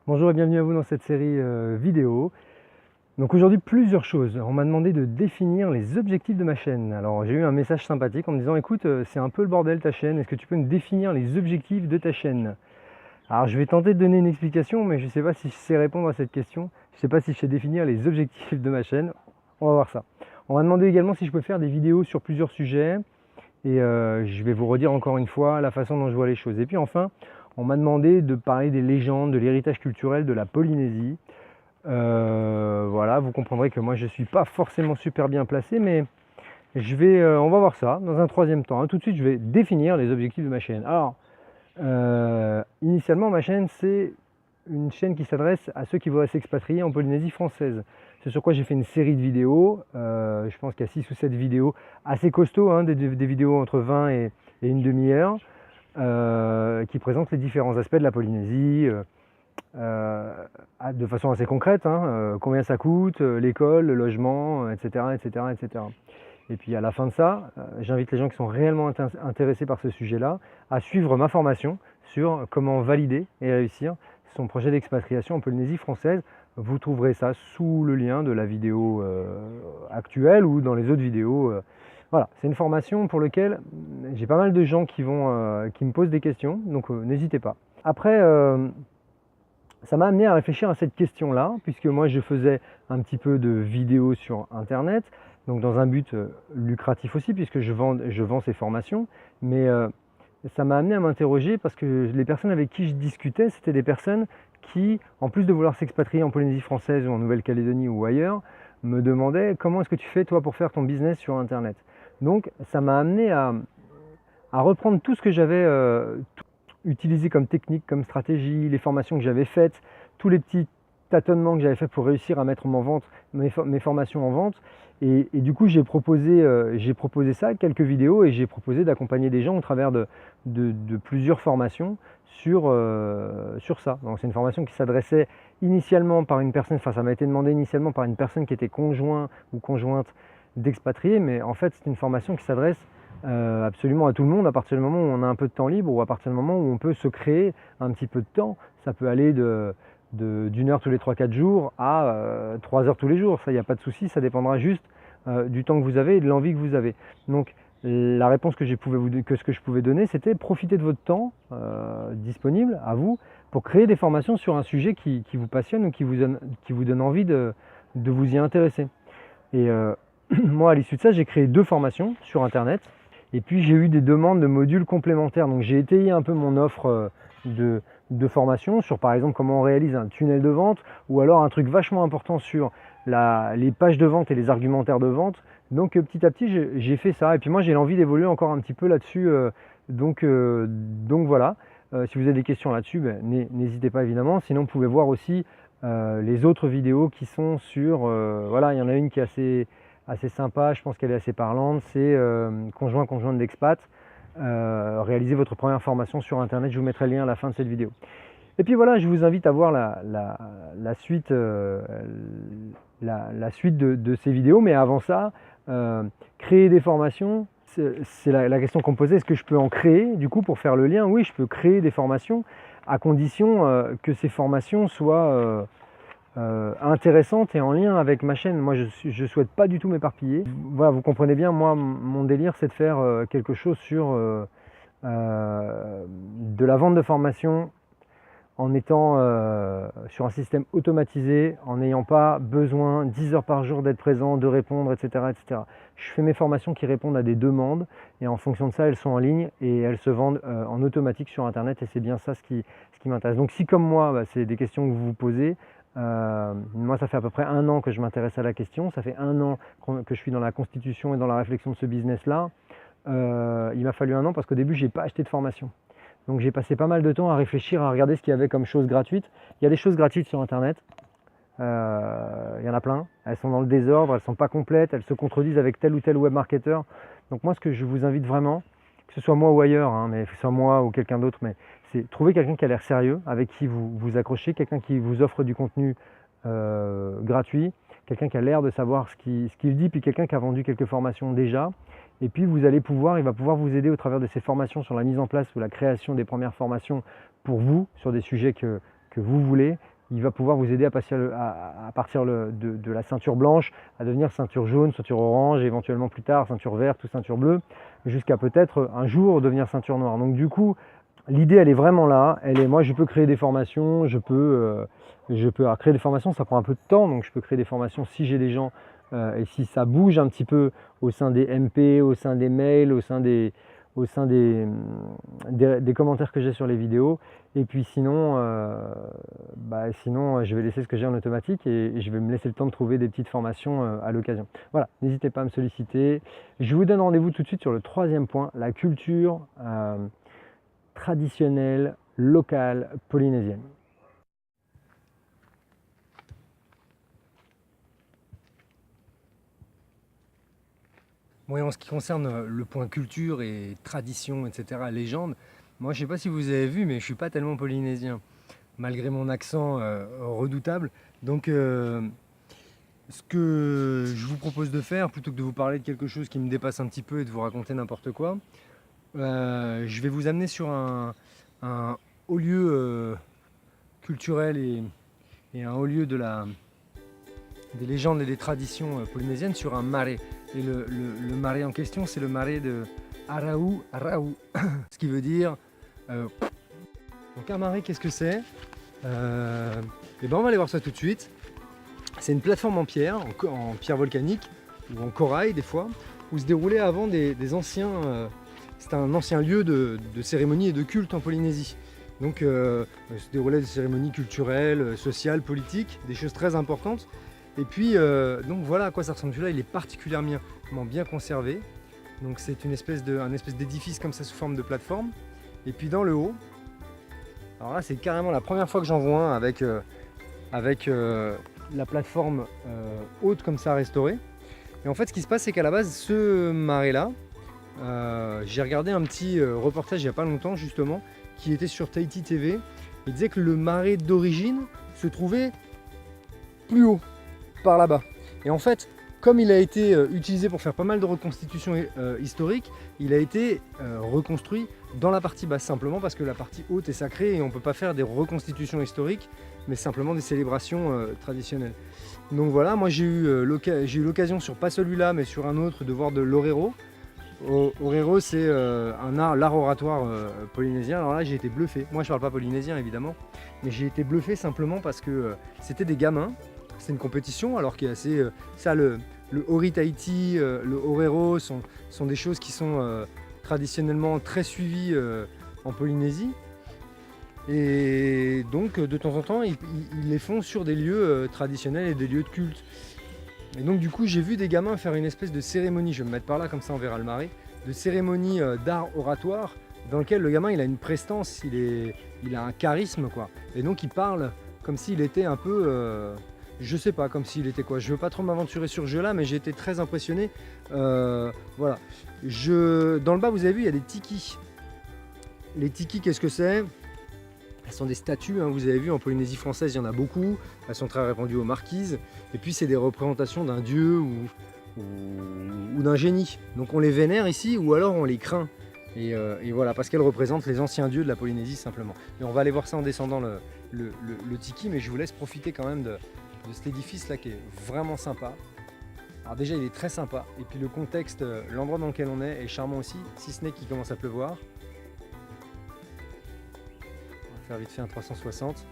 Bonjour et bienvenue à vous dans cette série vidéo. Donc aujourd'hui plusieurs choses. On m'a demandé de définir les objectifs de ma chaîne. Alors j'ai eu un message sympathique en me disant écoute c'est un peu le bordel ta chaîne, est-ce que tu peux me définir les objectifs de ta chaîne? Alors je vais tenter de donner une explication mais je ne sais pas si je sais répondre à cette question. Je ne sais pas si je sais définir les objectifs de ma chaîne. On va voir ça. On m'a demandé également si je peux faire des vidéos sur plusieurs sujets. Et je vais vous redire encore une fois la façon dont je vois les choses. Et puis enfin, on m'a demandé de parler des légendes, de l'héritage culturel de la Polynésie. Voilà, vous comprendrez que moi je ne suis pas forcément super bien placé, mais on va voir ça dans un troisième temps. Tout de suite, je vais définir les objectifs de ma chaîne. Alors, initialement, ma chaîne, c'est une chaîne qui s'adresse à ceux qui voudraient s'expatrier en Polynésie française. C'est sur quoi j'ai fait une série de vidéos. Je pense qu'il y a 6 ou 7 vidéos assez costauds, hein, des vidéos entre 20 et une demi-heure, qui présentent les différents aspects de la Polynésie, de façon assez concrète, hein, combien ça coûte, l'école, le logement, etc., etc., etc. Et puis à la fin de ça, j'invite les gens qui sont réellement intéressés par ce sujet-là à suivre ma formation sur comment valider et réussir son projet d'expatriation en Polynésie française. Vous trouverez ça sous le lien de la vidéo actuelle ou dans les autres vidéos. Voilà, c'est une formation pour laquelle j'ai pas mal de gens qui me posent des questions, donc n'hésitez pas. Après, ça m'a amené à réfléchir à cette question-là, puisque moi je faisais un petit peu de vidéos sur Internet, donc dans un but lucratif aussi, puisque je vends ces formations, mais ça m'a amené à m'interroger parce que les personnes avec qui je discutais, c'était des personnes qui, en plus de vouloir s'expatrier en Polynésie française ou en Nouvelle-Calédonie ou ailleurs, me demandaient comment est-ce que tu fais toi pour faire ton business sur Internet. Donc ça m'a amené à reprendre tout ce que j'avais utilisé comme technique, comme stratégie, les formations que j'avais faites, tous les petits tâtonnements que j'avais fait pour réussir à mettre mes formations en vente. Et du coup, j'ai proposé ça, quelques vidéos, et j'ai proposé d'accompagner des gens au travers de plusieurs formations sur ça. Donc c'est une formation qui s'adressait initialement par une personne, enfin ça m'a été demandé initialement par une personne qui était conjoint ou conjointe d'expatriés, mais en fait c'est une formation qui s'adresse absolument à tout le monde à partir du moment où on a un peu de temps libre ou à partir du moment où on peut se créer un petit peu de temps. Ça peut aller d'une heure tous les 3-4 jours à 3 heures tous les jours, ça il n'y a pas de souci, ça dépendra juste du temps que vous avez et de l'envie que vous avez. Donc la réponse que je pouvais donner, c'était profiter de votre temps disponible à vous pour créer des formations sur un sujet qui vous passionne ou qui vous donne envie de vous y intéresser. Et moi à l'issue de ça, j'ai créé 2 formations sur Internet. Et puis j'ai eu des demandes de modules complémentaires. Donc j'ai étayé un peu mon offre de formation sur par exemple comment on réalise un tunnel de vente, ou alors un truc vachement important sur les pages de vente et les argumentaires de vente. Donc petit à petit j'ai fait ça. Et puis moi j'ai l'envie d'évoluer encore un petit peu là-dessus. Donc voilà. Si vous avez des questions là-dessus, n'hésitez pas évidemment. Sinon vous pouvez voir aussi les autres vidéos qui sont sur... voilà, il y en a une qui est assez sympa, je pense qu'elle est assez parlante, c'est conjointe d'expat, réalisez votre première formation sur Internet, je vous mettrai le lien à la fin de cette vidéo. Et puis voilà, je vous invite à voir la suite, la suite de ces vidéos, mais avant ça, créer des formations, c'est la question qu'on me posait, est-ce que je peux en créer? Du coup, pour faire le lien, oui, je peux créer des formations, à condition que ces formations soient... intéressante et en lien avec ma chaîne. Moi je souhaite pas du tout m'éparpiller. Voilà, vous comprenez bien, moi mon délire c'est de faire quelque chose sur de la vente de formation en étant sur un système automatisé, en n'ayant pas besoin 10 heures par jour d'être présent, de répondre, etc., etc. Je fais mes formations qui répondent à des demandes et en fonction de ça, elles sont en ligne et elles se vendent en automatique sur Internet, et c'est bien ça ce qui m'intéresse. Donc si comme moi, c'est des questions que vous vous posez, moi ça fait à peu près 1 an que je m'intéresse à la question, ça fait 1 an que je suis dans la constitution et dans la réflexion de ce business-là. Il m'a fallu 1 an parce qu'au début, j'ai pas acheté de formation. Donc j'ai passé pas mal de temps à réfléchir, à regarder ce qu'il y avait comme choses gratuites. Il y a des choses gratuites sur Internet, il y en a plein, elles sont dans le désordre, elles sont pas complètes, elles se contredisent avec tel ou tel webmarketeur. Donc moi ce que je vous invite vraiment, que ce soit moi ou ailleurs, hein, mais que ce soit moi ou quelqu'un d'autre, mais c'est trouver quelqu'un qui a l'air sérieux, avec qui vous accrochez, quelqu'un qui vous offre du contenu gratuit, quelqu'un qui a l'air de savoir ce qu'il dit, puis quelqu'un qui a vendu quelques formations déjà. Et puis il va pouvoir vous aider au travers de ces formations sur la mise en place ou la création des premières formations pour vous, sur des sujets que vous voulez, il va pouvoir vous aider à partir de la ceinture blanche à devenir ceinture jaune, ceinture orange, et éventuellement plus tard ceinture verte ou ceinture bleue, jusqu'à peut-être un jour devenir ceinture noire. Donc du coup, l'idée elle est vraiment là. Moi je peux créer des formations, alors, créer des formations, ça prend un peu de temps, donc je peux créer des formations si j'ai des gens et si ça bouge un petit peu au sein des MP, au sein des mails, au sein des commentaires que j'ai sur les vidéos. Et puis sinon, sinon je vais laisser ce que j'ai en automatique et je vais me laisser le temps de trouver des petites formations à l'occasion. Voilà, n'hésitez pas à me solliciter. Je vous donne rendez-vous tout de suite sur le troisième point, la culture traditionnelle, locale, polynésienne. Bon, et en ce qui concerne le point culture et tradition, etc., légende, moi je sais pas si vous avez vu, mais je suis pas tellement polynésien, malgré mon accent redoutable. Donc ce que je vous propose de faire, plutôt que de vous parler de quelque chose qui me dépasse un petit peu et de vous raconter n'importe quoi, je vais vous amener sur un haut lieu culturel et un haut lieu des légendes et des traditions polynésiennes, sur un marais. Et le marais en question, c'est le marais de Araou Araou, ce qui veut dire... Donc un marais, qu'est-ce que c'est? Et ben on va aller voir ça tout de suite. C'est une plateforme en pierre volcanique, ou en corail des fois, où se déroulaient avant des anciens... c'était un ancien lieu de cérémonie et de culte en Polynésie. Donc se déroulaient des cérémonies culturelles, sociales, politiques, des choses très importantes. Et puis, donc voilà à quoi ça ressemble. Celui-là, il est particulièrement bien conservé. Donc c'est un espèce d'édifice comme ça sous forme de plateforme. Et puis dans le haut, alors là c'est carrément la première fois que j'en vois un avec la plateforme haute comme ça restaurée. Et en fait ce qui se passe, c'est qu'à la base, ce marais-là, j'ai regardé un petit reportage il n'y a pas longtemps justement, qui était sur Tahiti TV. Il disait que le marais d'origine se trouvait plus haut, par là-bas. Et en fait, comme il a été utilisé pour faire pas mal de reconstitutions historiques, il a été reconstruit dans la partie basse, simplement parce que la partie haute est sacrée et on ne peut pas faire des reconstitutions historiques, mais simplement des célébrations traditionnelles. Donc voilà, moi j'ai eu l'occasion, sur pas celui-là, mais sur un autre, de voir de l'orero. Orero, c'est l'art oratoire polynésien. Alors là, j'ai été bluffé. Moi, je parle pas polynésien, évidemment, mais j'ai été bluffé simplement parce que c'était des gamins. C'est une compétition, alors qu'il y a assez... le Ori Tahiti, le Orero sont des choses qui sont traditionnellement très suivies en Polynésie. Et donc, de temps en temps, ils les font sur des lieux traditionnels et des lieux de culte. Et donc, du coup, j'ai vu des gamins faire une espèce de cérémonie, je vais me mettre par là, comme ça on verra le marais, de cérémonie d'art oratoire, dans lequel le gamin, il a une prestance, il a un charisme, quoi. Et donc, il parle comme s'il était un peu... je sais pas, comme s'il était quoi. Je veux pas trop m'aventurer sur ce jeu-là, mais j'ai été très impressionné. Voilà. Dans le bas, vous avez vu, il y a des tikis. Les tikis, qu'est-ce que c'est? Elles sont des statues, hein, vous avez vu, en Polynésie française, il y en a beaucoup. Elles sont très répandues aux marquises. Et puis, c'est des représentations d'un dieu ou d'un génie. Donc, on les vénère ici, ou alors on les craint. Et voilà, parce qu'elles représentent les anciens dieux de la Polynésie, simplement. Et on va aller voir ça en descendant le tiki, mais je vous laisse profiter quand même de cet édifice là qui est vraiment sympa. Alors déjà il est très sympa, et puis le contexte, l'endroit dans lequel on est charmant aussi, si ce n'est qu'il commence à pleuvoir. On va faire vite fait un 360.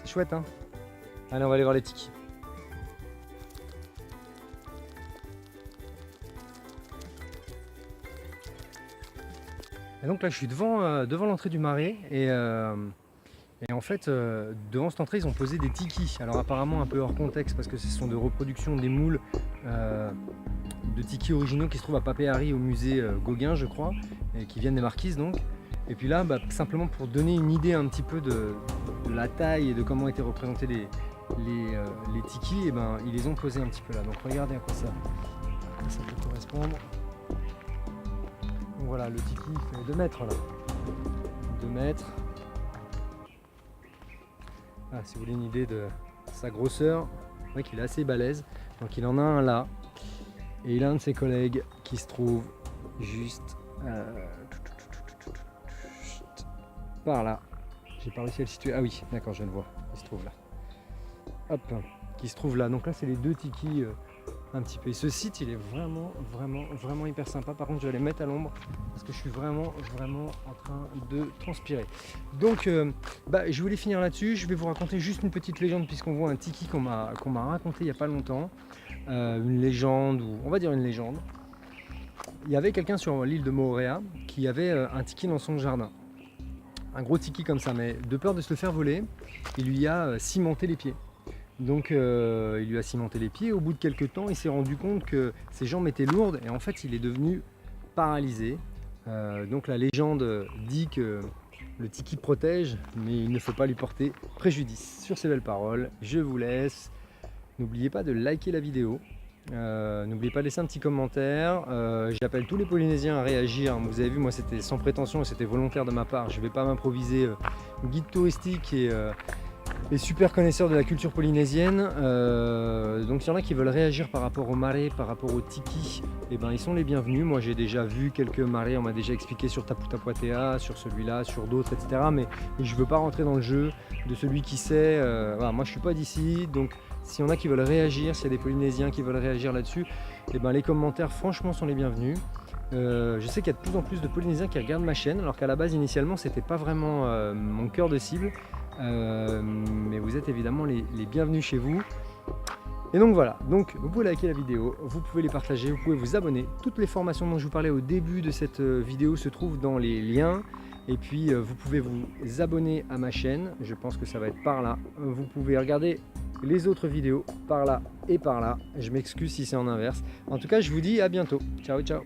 C'est chouette, hein. Allez, on va aller voir les tikis. Et donc là je suis devant l'entrée du marais et en fait devant cette entrée ils ont posé des tikis. Alors apparemment un peu hors contexte parce que ce sont des reproductions des moules de tikis originaux qui se trouvent à Papeari au musée Gauguin je crois, et qui viennent des Marquises donc. Et puis là simplement pour donner une idée un petit peu de la taille et de comment étaient représentés les tikis, et ils les ont posés un petit peu là. Donc regardez à quoi ça peut correspondre. Donc voilà, le tiki fait 2 mètres là. 2 mètres. Ah, si vous voulez une idée de sa grosseur, c'est vrai qu'il est assez balèze. Donc il en a un là. Et il a un de ses collègues qui se trouve juste par là. J'ai pas réussi à le situer. Ah oui, d'accord, je le vois. Il se trouve là. Hop, qui se trouve là. Donc là, c'est les deux tikis un petit peu. Et ce site, il est vraiment hyper sympa. Par contre, je vais les mettre à l'ombre parce que je suis vraiment en train de transpirer. Donc, je voulais finir là-dessus. Je vais vous raconter juste une petite légende puisqu'on voit un tiki qu'on m'a raconté il n'y a pas longtemps. Une légende, ou on va dire une légende. Il y avait quelqu'un sur l'île de Moorea qui avait un tiki dans son jardin. Un gros tiki comme ça, mais de peur de se le faire voler, il lui a cimenté les pieds. Donc il lui a cimenté les pieds. Au bout de quelques temps, il s'est rendu compte que ses jambes étaient lourdes et en fait, il est devenu paralysé. Donc la légende dit que le tiki protège, mais il ne faut pas lui porter préjudice. Sur ces belles paroles, je vous laisse. N'oubliez pas de liker la vidéo. N'oubliez pas de laisser un petit commentaire. J'appelle tous les Polynésiens à réagir. Vous avez vu, moi c'était sans prétention et c'était volontaire de ma part. Je ne vais pas m'improviser guide touristique et super connaisseur de la culture polynésienne. Donc s'il y en a qui veulent réagir par rapport au marais, par rapport au tiki, ils sont les bienvenus. Moi j'ai déjà vu quelques marais, on m'a déjà expliqué sur Tapu Tapu Atea, sur celui-là, sur d'autres, etc. Mais je ne veux pas rentrer dans le jeu de celui qui sait. Voilà, moi je ne suis pas d'ici, donc s'il y en a qui veulent réagir, s'il y a des Polynésiens qui veulent réagir là-dessus, les commentaires franchement sont les bienvenus. Je sais qu'il y a de plus en plus de Polynésiens qui regardent ma chaîne, alors qu'à la base initialement c'était pas vraiment mon cœur de cible. Mais vous êtes évidemment les bienvenus chez vous. Et donc voilà, donc vous pouvez liker la vidéo, vous pouvez les partager, vous pouvez vous abonner. Toutes les formations dont je vous parlais au début de cette vidéo se trouvent dans les liens. Et puis vous pouvez vous abonner à ma chaîne, je pense que ça va être par là. Vous pouvez regarder les autres vidéos par là et par là. Je m'excuse si c'est en inverse. En tout cas, je vous dis à bientôt. Ciao, ciao.